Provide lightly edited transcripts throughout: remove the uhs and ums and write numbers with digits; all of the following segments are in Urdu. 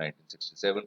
1967,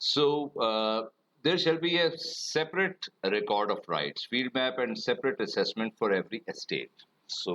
So there shall be a separate record of rights, field map and separate assessment for every estate. So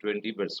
20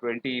20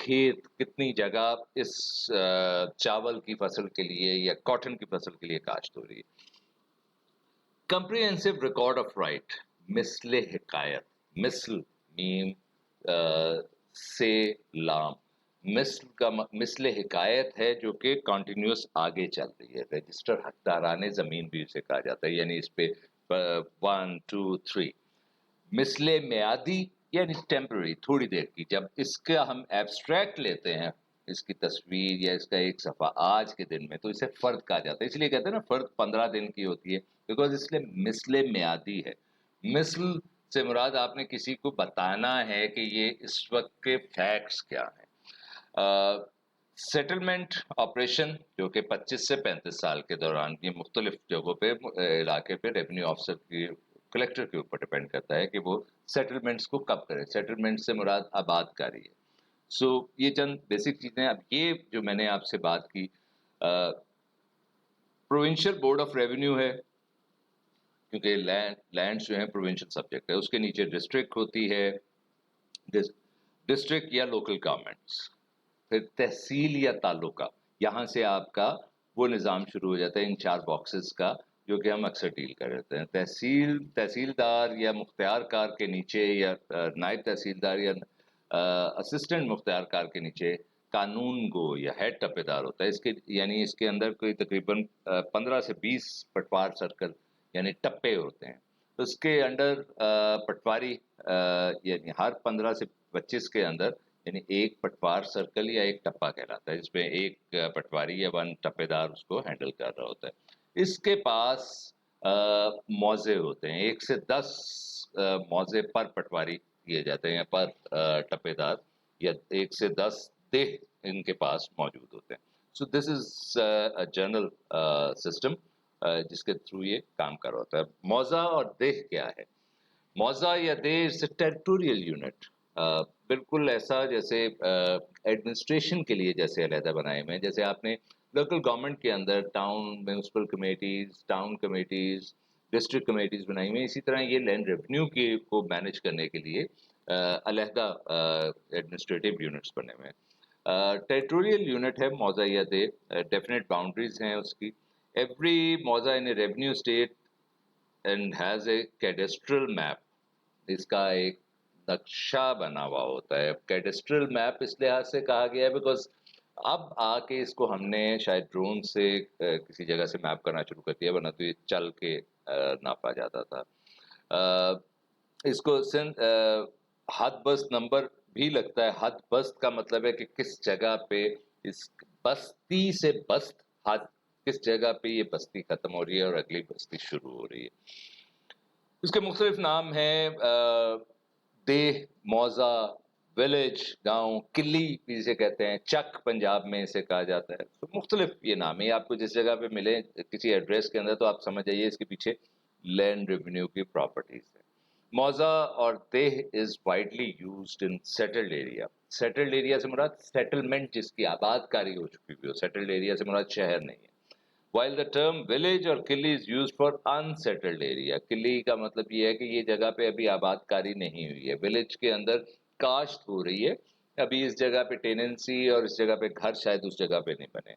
کھیت کتنی جگہ اس چاول کی فصل کے لیے یا کاٹن کی فصل کے لیے کاشت ہو رہی ہے. کمپریہنسو ریکارڈ آف رائٹ، مثل حکایت، مثل میم سے لام، مثل حکایت ہے جو کہ کنٹینیوس آگے چل رہی ہے. رجسٹر حقداران زمین بھی اسے کہا جاتا ہے، یعنی اس پہ 1 2 3. مثل میعادی یعنی ٹیمپرری، تھوڑی دیر کی. جب اس کا ہم ایبسٹریکٹ لیتے ہیں، اس کی تصویر یا اس کا ایک صفحہ آج کے دن میں، تو اسے فرد کہا جاتا ہے. اس لیے کہتے ہیں نا فرد 15 دن کی ہوتی ہے، بیکاز اس لیے مثل میعادی ہے. مثل سے مراد آپ نے کسی کو بتانا ہے کہ یہ اس وقت کے فیکٹس کیا ہیں. سیٹلمنٹ آپریشن جو کہ 25 سے 35 سال کے دوران یہ مختلف جگہوں پہ علاقے پہ ریونیو آفیسر کی کلیکٹر کے اوپر ڈپینڈ کرتا ہے کہ وہ سیٹلمنٹس کو کب کرے. سیٹلمنٹ سے مراد آباد کاری ہے. سو یہ چند بیسک چیزیں. اب یہ جو میں نے آپ سے بات کی، پروونشل بورڈ آف ریونیو ہے، کیونکہ لینڈ جو ہیں پروونشل سبجیکٹ ہے. اس کے نیچے ڈسٹرکٹ ہوتی ہے، ڈسٹرکٹ یا لوکل گورنمنٹس. پھر تحصیل یا تعلقہ، یہاں سے آپ کا وہ نظام شروع ہو جاتا ہے ان 4 باکسز کا جو کہ ہم اکثر ڈیل کر رہتے ہیں. تحصیلدار یا مختار کار کے نیچے یا نائب تحصیلدار یا اسسٹنٹ مختار کار کے نیچے قانون گو یا ہیڈ ٹپے دار ہوتا ہے. اس کے یعنی اس کے اندر کوئی تقریباً 15 سے 20 پٹوار سرکل یعنی ٹپے ہوتے ہیں. اس کے انڈر پٹواری یعنی ہر 15 سے 25 کے اندر یعنی ایک پٹوار سرکل یا ایک ٹپا کہلاتا ہے، جس میں ایک پٹواری یا 1 ٹپے دار اس کو ہینڈل کر رہا ہوتا ہے. اس کے پاس موضع ہوتے ہیں، 1 سے 10 موضع پر پٹواری دیے جاتے ہیں یا پر ٹپے دار، یا 1 سے 10 دیہ ان کے پاس موجود ہوتے ہیں. سو دس از جنرل سسٹم جس کے تھرو یہ کام کر رہا ہوتا ہے. موضع اور دیہ کیا ہے؟ موضع یا دیہ از اے ٹیریٹوریل یونٹ، بالکل ایسا جیسے ایڈمنسٹریشن کے لیے جیسے علیحدہ بنائے ہوئے ہیں. جیسے آپ نے لوکل گورنمنٹ کے اندر town municipal committees, town committees, district committees بنائی ہوئی ہیں، اسی طرح یہ لینڈ ریونیو کی کو مینیج کرنے کے لیے علیحدہ ایڈمنسٹریٹو یونٹس بنے ہوئے ہیں. ٹیریٹوریل یونٹ ہے موضع یا دیہ، ڈیفینیٹ باؤنڈریز ہیں اس کی. ایوری موضع in a revenue estate and has a cadastral map, اس کا ایک نقشہ بنا ہوا ہوتا ہے. کیڈسٹرل میپ اس لحاظ سے کہا گیا ہے بیکاز اب آ کے اس کو ہم نے شاید ڈرون سے کسی جگہ سے میپ کرنا شروع کر دیا، ورنہ تو یہ چل کے ناپا جاتا تھا. اس کو حد بست نمبر بھی لگتا ہے. حد بست کا مطلب ہے کہ کس جگہ پہ اس بستی سے بست حد، کس جگہ پہ یہ بستی ختم ہو رہی ہے اور اگلی بستی شروع ہو رہی ہے. اس کے مختلف نام ہیں، دیہ، موضع، ولیج گاؤں، کلی بھی اسے کہتے ہیں، چک پنجاب میں اسے کہا جاتا ہے. تو مختلف یہ نام ہے. آپ کو جس جگہ پہ ملے کسی ایڈریس کے اندر تو آپ سمجھ جائیے اس کے پیچھے لینڈ ریونیو کی پراپرٹیز ہے. موضع اور دیہ is widely used in settled area. Settled area سے مراد سیٹلمنٹ جس کی آباد کاری ہو چکی ہوئی ہو. سیٹلڈ ایریا سے مراد شہر نہیں ہے. while the term village اور Quli is used for unsettled area. Quli کا مطلب یہ ہے کہ یہ جگہ پہ ابھی آباد کاری نہیں ہوئی ہے. ولیج کے اندر کاشت ہو رہی ہے، ابھی اس جگہ پہ ٹیننسی اور اس جگہ پہ گھر شاید اس جگہ پہ نہیں بنے.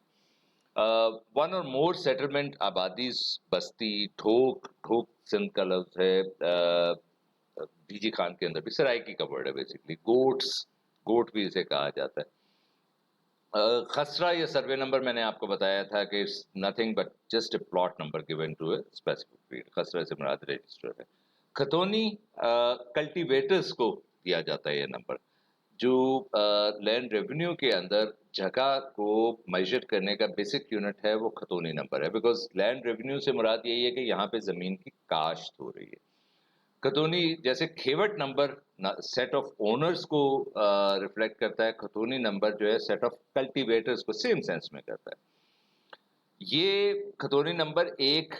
ون اور مور سیٹلمنٹ، آبادی، بستی. ٹھوک سندھ کا لفظ ہے، بی جی خان کے اندر بھی سرائکی کا ورڈ ہے بیسکلی. گوٹ بھی اسے کہا جاتا ہے. خسرہ یا سروے نمبر میں نے آپ کو بتایا تھا کہ it's nothing but just a plot number given to a specific field. خسرہ سے مراد رجسٹر ہے. کھتونی کلٹیویٹرز کو دیا جاتا ہے یہ نمبر، جو لینڈ ریونیو کے اندر جگہ کو میجر کرنے کا بیسک یونٹ ہے، وہ کھتونی نمبر ہے. بیکاز لینڈ ریونیو سے مراد یہی ہے کہ یہاں پہ زمین کی کاشت ہو رہی ہے. کھتونی جیسے کھیوٹ نمبر سیٹ آف اونرز کو ریفلیکٹ کرتا ہے، کھتونی نمبر جو ہے سیٹ آف کلٹیویٹرز کو سیم سینس میں کرتا ہے. یہ کھتونی نمبر ایک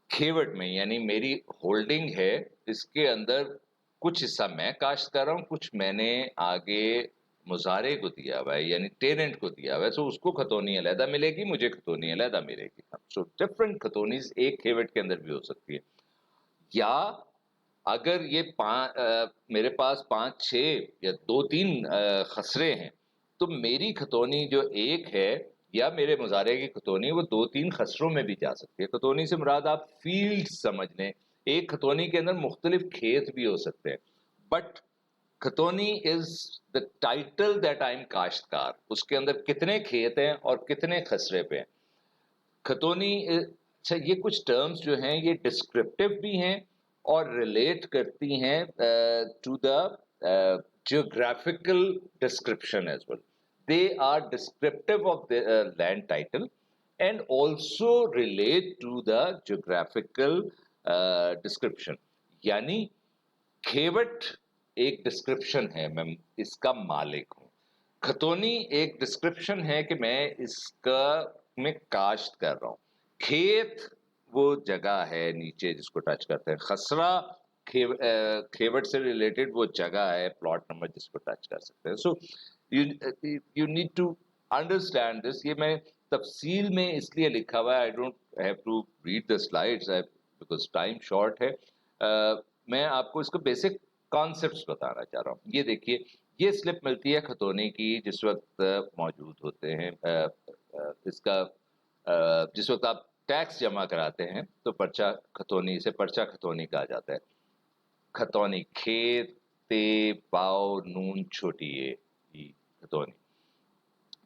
کھیوٹ میں یعنی میری ہولڈنگ ہے، اس کے اندر کچھ حصہ میں کاشت کر رہا ہوں، کچھ میں نے آگے مزارے کو دیا ہوا ہے یعنی ٹیننٹ کو دیا ہوا ہے. سو اس کو کھتونی علیحدہ ملے گی، مجھے کھتونی علیحدہ ملے گی. سو ڈفرنٹ کھتونیز ایک کھیوٹ کے اندر بھی ہو سکتی ہے. یا اگر یہ میرے پاس 5 6 یا 2 3 خسرے ہیں تو میری کھتونی جو ایک ہے یا میرے مزارے کی کھتونی وہ 2-3 خسروں میں بھی جا سکتی ہے. کھتونی سے مراد آپ فیلڈ سمجھ لیں. ایک کھتونی کے اندر مختلف کھیت بھی ہو سکتے ہیں, بٹ کھتونی is the title that I am کاشتکار. اس کے اندر کتنے کھیت ہیں اور کتنے خسرے پہ ہیں. کھتونی, اچھا یہ کچھ ٹرمز جو ہیں یہ ڈسکرپٹیو بھی ہیں اور ریلیٹ کرتی ہیں to the geographical description as well. They are descriptive of the land title and also relate to the geographical description. یعنی کھیوٹ ایک ڈسکرپشن ہے, میں اس کا مالک ہوں. کھتونی ایک ڈسکرپشن ہے کہ میں اس کا میں کاشت کر رہا ہوں. کھیت وہ جگہ ہے نیچے جس کو ٹچ کرتے ہیں. خسرہ کھیوٹ سے ریلیٹڈ وہ جگہ ہے, پلاٹ نمبر جس کو ٹچ کر سکتے ہیں. So you need to understand this. یہ میں تفصیل میں اس لیے لکھا ہوا ہے, I don't have to read the slides because time short ہے. میں آپ کو اس کو بیسک کانسیپٹس بتانا چاہ رہا ہوں. یہ دیکھیے, یہ سلپ ملتی ہے کھتونی کی جس وقت موجود ہوتے ہیں. اس کا جس وقت آپ ٹیکس جمع کراتے ہیں تو پرچہ کھتونی سے پرچہ کھتونی کہا جاتا ہے. کھتونی کھیت تے باؤ نون چھوٹی ہے کھتونی.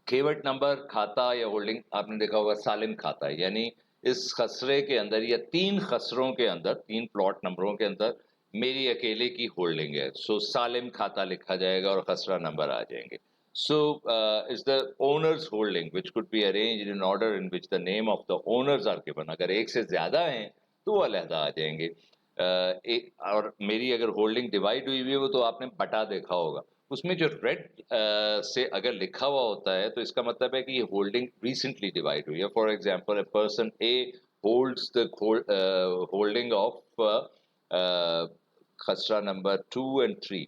کھیوٹ نمبر کھاتا یا ہولڈنگ آپ نے دیکھا ہوگا سالم کھاتا ہے, یعنی اس خسرے کے اندر یا 3 خسروں کے اندر 3 پلاٹ نمبروں کے اندر میری اکیلے کی ہولڈنگ ہے. سو سالم کھاتا لکھا جائے گا اور خسرہ نمبر آ جائیں گے. So is the owner's holding which could be arranged in order in which the name of the owners are given. اگر ایک سے زیادہ ہیں تو وہ علیحدہ آ جائیں گے. اور میری اگر ہولڈنگ ڈیوائڈ ہوئی ہوئی ہے وہ تو آپ نے بٹا دیکھا ہوگا, اس میں جو ریڈ سے اگر لکھا ہوا ہوتا ہے تو اس کا مطلب ہے کہ یہ ہولڈنگ ریسنٹلی ڈیوائڈ ہوئی ہے. For example a person a holds the holding of خسرہ number 2 and 3.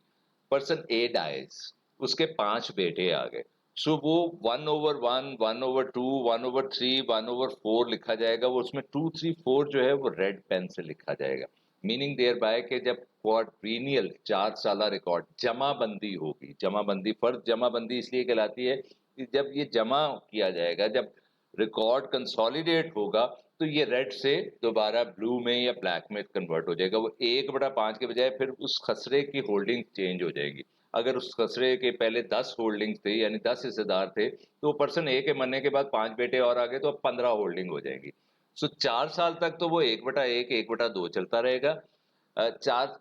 Person a dies, اس کے 5 بیٹے آ گئے. سو وہ 1/1, 1/2, 1/3, 1/4 لکھا جائے گا. وہ اس میں 2, 3, 4 جو ہے وہ ریڈ پین سے لکھا جائے گا. میننگ دیئر بائی کہ جب کوارٹرینیل 4 سالہ ریکارڈ جمع بندی ہوگی, جمع بندی فرض جمع بندی اس لیے کہلاتی ہے کہ جب یہ جمع کیا جائے گا, جب ریکارڈ کنسالیڈیٹ ہوگا تو یہ ریڈ سے دوبارہ بلو میں یا بلیک میں کنورٹ ہو جائے گا. وہ 1/5 کے بجائے پھر اس خسرے کی ہولڈنگ چینج ہو جائے گی. اگر اس خسرے کے پہلے 10 ہولڈنگ تھے یعنی 10 حصے دار تھے تو پرسن اے کے مرنے کے بعد 5 بیٹے اور آگے تو اب 15 ہولڈنگ ہو جائیں گی. سو 4 سال تک تو وہ 1/1, 1/2 چلتا رہے گا.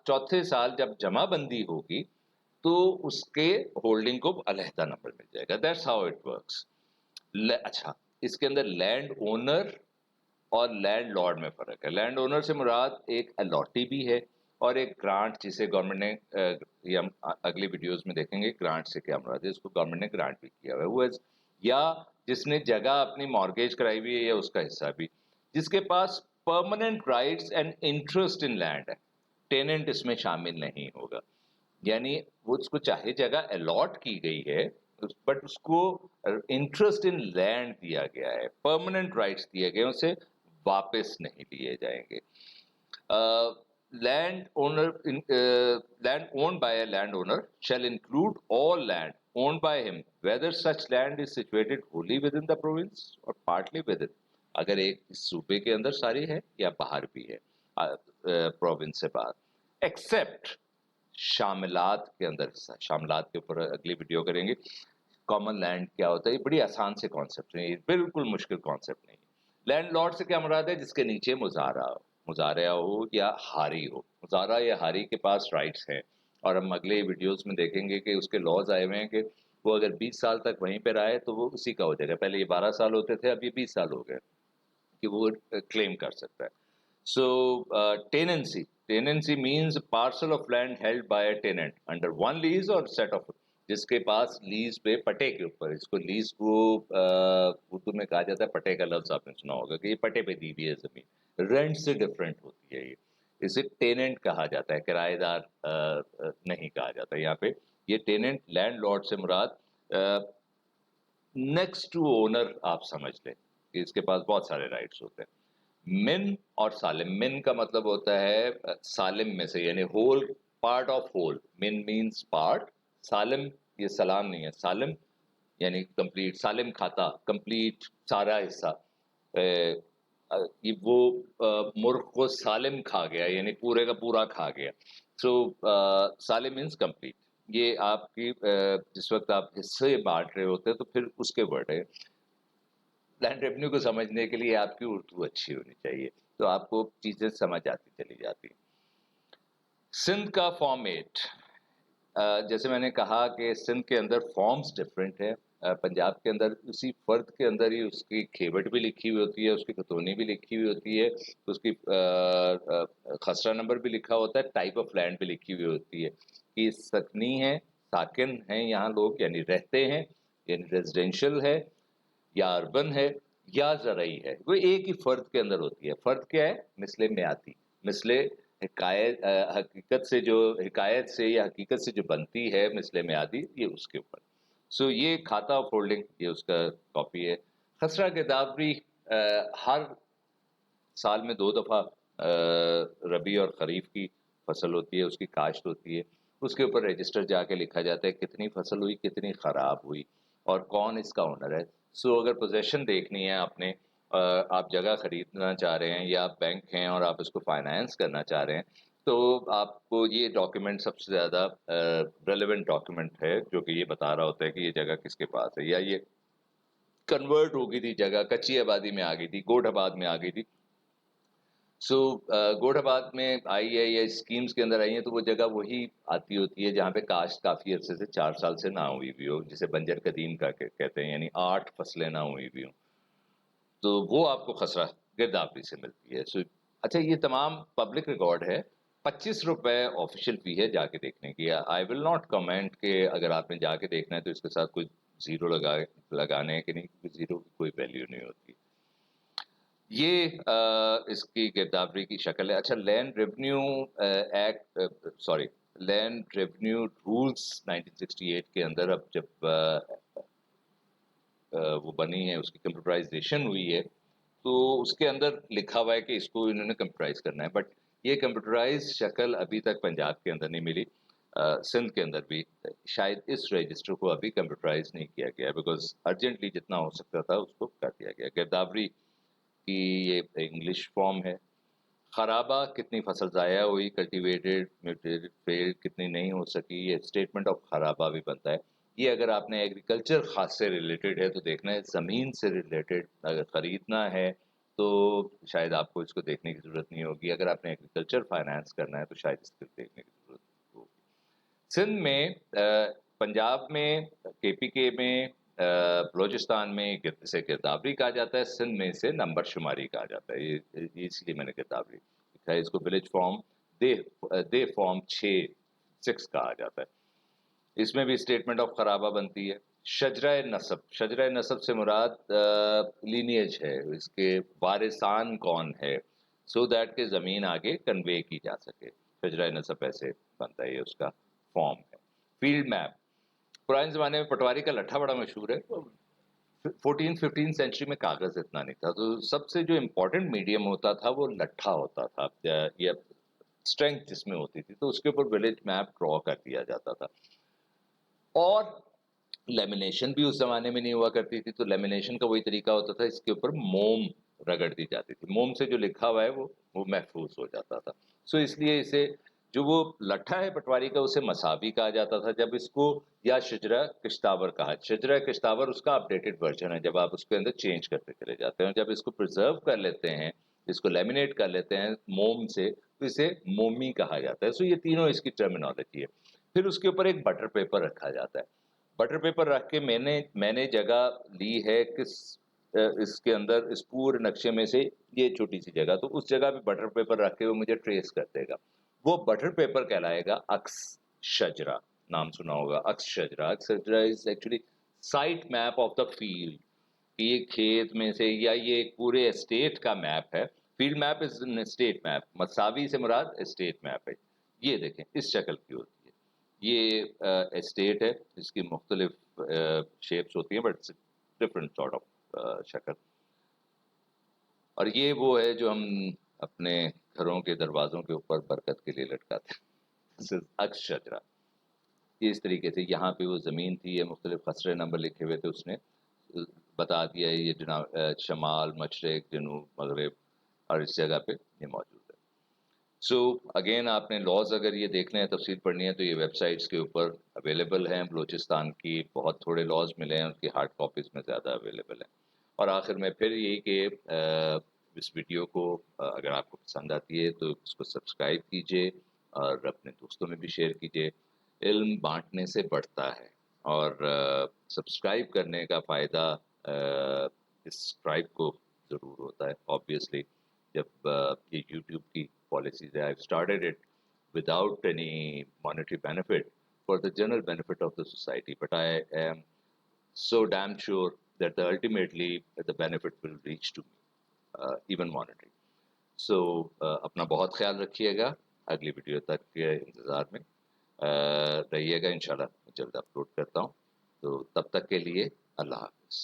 چوتھے سال جب جمع بندی ہوگی تو اس کے ہولڈنگ کو علیحدہ نمبر مل جائے گا. That's how it works. اچھا, اس کے اندر لینڈ اونر اور لینڈ لارڈ میں فرق ہے. لینڈ اونر سے مراد ایک الاٹی بھی ہے اور ایک گرانٹ جسے گورنمنٹ نے, یہ ہم اگلی ویڈیوز میں دیکھیں گے گرانٹ سے کیا مراد ہے, اس کو گورنمنٹ نے گرانٹ بھی کیا ہوا ہے. وہ یا جس نے جگہ اپنی مارگیج کرائی ہوئی ہے یا اس کا حصہ بھی, جس کے پاس permanent rights and interest in land ہے. ٹیننٹ اس میں شامل نہیں ہوگا, یعنی وہ اس کو چاہے جگہ الاٹ کی گئی ہے بٹ اس کو انٹرسٹ ان لینڈ دیا گیا ہے, پرماننٹ رائٹس دیے گئے, اسے واپس نہیں لیے جائیں گے. Land owner, land owned by a landowner shall include all land owned by him, whether such land is situated wholly within the province or partly within. اگر ایک صوبے کے اندر ساری ہے یا باہر بھی ہے, پروونس سے باہر, ایکسپٹ شاملات کے اندر. شاملات کے اوپر اگلی ویڈیو کریں گے. کامن لینڈ کیا ہوتا ہے, یہ بڑی آسان سے کانسیپٹ ہے, یہ بالکل مشکل کانسیپٹ نہیں. لینڈ لارڈ سے کیا مراد ہے, جس کے نیچے مزارع ہو یا ہاری ہو. مزارع یا ہاری کے پاس رائٹس ہیں, اور ہم اگلے ویڈیوز میں دیکھیں گے کہ اس کے لاز آئے ہوئے ہیں کہ وہ اگر 20 سال تک وہیں پہ رہے تو وہ اسی کا ہو جائے گا. پہلے یہ 12 سال ہوتے تھے, اب یہ 20 سال ہو گئے کہ وہ کلیم کر سکتا ہے. So tenancy means parcel of land held by a tenant under one lease اور سیٹ آف, جس کے پاس لیز پہ پٹے کے اوپر, اس کو لیز کو اردو میں کہا جاتا ہے, پٹے کا لفظ آپ نے سنا ہوگا کہ یہ پٹے پہ دی ہوئی ہے زمین, رینٹ سے ڈفرینٹ ہوتی ہے. یہ اسے ٹیننٹ کہا جاتا ہے, کرایہ دار نہیں کہا جاتا. یہاں پہ یہ ٹیننٹ لینڈ لارڈ سے مراد نیکسٹ ٹو اونر آپ سمجھ لیں کہ اس کے پاس بہت سارے رائٹس ہوتے ہیں. من اور سالم, من کا مطلب ہوتا ہے سالم میں سے, یعنی ہول, پارٹ آف ہول. من مینس پارٹ, سالم یہ سلام نہیں ہے, سالم یعنی کمپلیٹ سالم کھاتا، کمپلیٹ سارا حصہ، وہ مرغ کو سالم کھا گیا یعنی پورے کا پورا کھا گیا. سو سالم مینس کمپلیٹ. یہ آپ کی جس وقت آپ حصے بانٹ رہے ہوتے ہیں تو پھر اس کے ورڈ ہے. لینڈ ریونیو کو سمجھنے کے لیے آپ کی اردو اچھی ہونی چاہیے تو آپ کو چیزیں سمجھ آتی چلی جاتی. سندھ کا فارمیٹ، جیسے میں نے کہا کہ سندھ کے اندر فارمز ڈفرینٹ ہے. پنجاب کے اندر اسی فرد کے اندر ہی اس کی کھیوٹ بھی لکھی ہوئی ہوتی ہے، اس کی کھتونی بھی لکھی ہوئی ہوتی ہے، اس کی خسرہ نمبر بھی لکھا ہوتا ہے، ٹائپ آف لینڈ بھی لکھی ہوئی ہوتی ہے کہ سکنی ہے، ساکن ہیں یہاں لوگ یعنی رہتے ہیں، یعنی ریزیڈینشل ہے یا اربن ہے یا زرعی ہے. وہ ایک ہی فرد کے اندر ہوتی ہے. فرد کیا ہے؟ مثل میاتی، مثل حکایت، حقیقت سے جو حکایت سے یا حقیقت سے جو بنتی ہے مثل میادی، یہ اس کے اوپر. سو یہ کھاتا آف ہولڈنگ یہ اس کا کاپی ہے. خسرہ گردابری ہر سال میں 2 دفعہ ربیع اور خریف کی فصل ہوتی ہے، اس کی کاشت ہوتی ہے. اس کے اوپر رجسٹر جا کے لکھا جاتا ہے کتنی فصل ہوئی، کتنی خراب ہوئی اور کون اس کا اونر ہے. سو اگر پوزیشن دیکھنی ہے آپ نے، آپ جگہ خریدنا چاہ رہے ہیں یا بینک ہیں اور آپ اس کو فائنانس کرنا چاہ رہے ہیں تو آپ کو یہ ڈاکیومنٹ سب سے زیادہ ریلیونٹ ڈاکیومنٹ ہے جو کہ یہ بتا رہا ہوتا ہے کہ یہ جگہ کس کے پاس ہے، یا یہ کنورٹ ہو گئی تھی جگہ، کچی آبادی میں آ گئی تھی، گوٹھ آباد میں آ گئی تھی. سو گوٹھ آباد میں آئی ہے یا اسکیمز کے اندر آئی ہیں تو وہ جگہ وہی آتی ہوتی ہے جہاں پہ کاشت کافی عرصے سے 4 سال سے نہ ہوئی بھی ہو، جسے بنجر قدیم کا کہتے ہیں، یعنی 8 فصلیں نہ ہوئی بھی ہوں تو وہ آپ کو خسرہ گردابری سے ملتی ہے. سو اچھا یہ تمام پبلک ریکارڈ ہے. 25 روپے آفیشیل فی ہے جا کے دیکھنے کی. آئی ول ناٹ کمنٹ کہ اگر آپ نے جا کے دیکھنا ہے تو اس کے ساتھ کوئی زیرو لگانے کہ نہیں، کیونکہ زیرو کی کوئی ویلیو نہیں ہوتی. یہ اس کی گردابری کی شکل ہے. اچھا land revenue act, sorry land revenue rules 1968 کے اندر اب جب وہ بنی ہے، اس کی کمپیوٹرائزیشن ہوئی ہے تو اس کے اندر لکھا ہوا ہے کہ اس کو انہوں نے کمپیوٹرائز کرنا ہے. بٹ یہ کمپیوٹرائز شکل ابھی تک پنجاب کے اندر نہیں ملی. سندھ کے اندر بھی شاید اس رجسٹر کو ابھی کمپیوٹرائز نہیں کیا گیا بیکاز ارجنٹلی جتنا ہو سکتا تھا اس کو کر دیا گیا. گردابری کی یہ انگلش فارم ہے. خرابہ کتنی فصل ضائع ہوئی، کلٹیویٹڈ میوٹیٹڈ فیلڈ کتنی نہیں ہو سکی، یہ اسٹیٹمنٹ آف خرابہ بھی بنتا ہے. یہ اگر آپ نے ایگریکلچر خاص سے ریلیٹڈ ہے تو دیکھنا ہے، زمین سے ریلیٹڈ اگر خریدنا ہے تو شاید آپ کو اس کو دیکھنے کی ضرورت نہیں ہوگی. اگر آپ نے ایگریکلچر فائنانس کرنا ہے تو شاید اس کو دیکھنے کی ضرورت ہوگی. سندھ میں، پنجاب میں، کے پی کے میں، بلوچستان میں اسے گردابری کہا جاتا ہے، سندھ میں اسے نمبر شماری کہا جاتا ہے. یہ اس لیے میں نے گردابری لکھا ہے. اس کو ولیج فارم دے فارم 6 کہا جاتا ہے. اس میں بھی اسٹیٹمنٹ آف خرابہ بنتی ہے. شجرہ نسب، شجرہ نسب سے مراد لینیج ہے، اس کے وارثان کون ہے، سو دیٹ کہ زمین آگے کنوے کی جا سکے. شجرہ نسب ایسے بنتا ہے، یہ اس کا فارم ہے. فیلڈ میپ، پرانے زمانے میں پٹواری کا لٹھا بڑا مشہور ہے. 14 15 سینچری میں کاغذ اتنا نہیں تھا تو سب سے جو امپورٹنٹ میڈیم ہوتا تھا وہ لٹھا ہوتا تھا، یا اسٹرینتھ جس میں ہوتی تھی تو اس کے اوپر ولیج میپ ڈرا کر دیا جاتا تھا. اور لیمینیشن بھی اس زمانے میں نہیں ہوا کرتی تھی تو لیمینیشن کا وہی طریقہ ہوتا تھا، اس کے اوپر موم رگڑ دی جاتی تھی. موم سے جو لکھا ہوا ہے وہ محفوظ ہو جاتا تھا. سو اس لیے اسے جو وہ لٹھا ہے پٹواری کا اسے مساوی کہا جاتا تھا. جب اس کو یا شجرہ کشتاور کہا، شجرہ کشتاور اس کا اپڈیٹڈ ورژن ہے جب آپ اس کے اندر چینج کرتے چلے جاتے ہیں. جب اس کو پرزرو کر لیتے ہیں، اس کو لیمینیٹ کر لیتے ہیں موم سے تو اسے مومی کہا جاتا ہے. سو یہ تینوں اس کی ٹرمینالوجی ہے. پھر اس کے اوپر ایک بٹر پیپر رکھا جاتا ہے. بٹر پیپر رکھ کے میں نے جگہ لی ہے اس کے اندر اس پورے نقشے میں سے یہ چھوٹی سی جگہ، تو اس جگہ پہ بٹر پیپر رکھ کے وہ مجھے ٹریس کر دے گا. وہ بٹر پیپر کہلائے گا عکس شجرہ. نام سنا ہوگا عکس شجرہ. عکس شجرہ is actually site map of the field. یہ کھیت میں سے یا یہ ایک پورے اسٹیٹ کا میپ ہے. Field map is an state map. مساوی سے مراد اسٹیٹ میپ ہے. یہ دیکھیں اس شکل کی ہوتی ہے. یہ اسٹیٹ ہے، اس کی مختلف شیپس ہوتی ہیں بٹ ڈفرنٹ سارٹ آف شکل. اور یہ وہ ہے جو ہم اپنے گھروں کے دروازوں کے اوپر برکت کے لیے لٹکاتے ہیں. عکس شجرہ. یہ اس طریقے سے یہاں پہ وہ زمین تھی، یہ مختلف خسرے نمبر لکھے ہوئے تھے، اس نے بتا دیا یہ جناب شمال، مشرق، جنوب، مغرب، اور اس جگہ پہ یہ موجود ہے. سو اگین آپ نے لاز اگر یہ دیکھنے ہیں، تفصیل پڑھنی ہے، تو یہ ویب سائٹس کے اوپر اویلیبل ہیں. بلوچستان کی بہت تھوڑے لاز ملے ہیں، ان کی ہارڈ کاپیز میں زیادہ اویلیبل ہیں. اور آخر میں پھر یہی کہ اس ویڈیو کو اگر آپ کو پسند آتی ہے تو اس کو سبسکرائب کیجیے اور اپنے دوستوں میں بھی شیئر کیجیے. علم بانٹنے سے بڑھتا ہے، اور سبسکرائب کرنے کا فائدہ اس ٹرائب کو ضرور ہوتا ہے. آبویسلی جب یہ یوٹیوب کی پالیسیز ہے، I started it without any monetary benefit for the general benefit of the society, but I am so damn sure that ultimately the benefit will reach to me, even monetary. So اپنا بہت خیال رکھیے گا. اگلی ویڈیو تک کے انتظار میں رہیے گا. انشاءاللہ جلد اپلوڈ کرتا ہوں. تو تب تک کے لیے اللہ حافظ.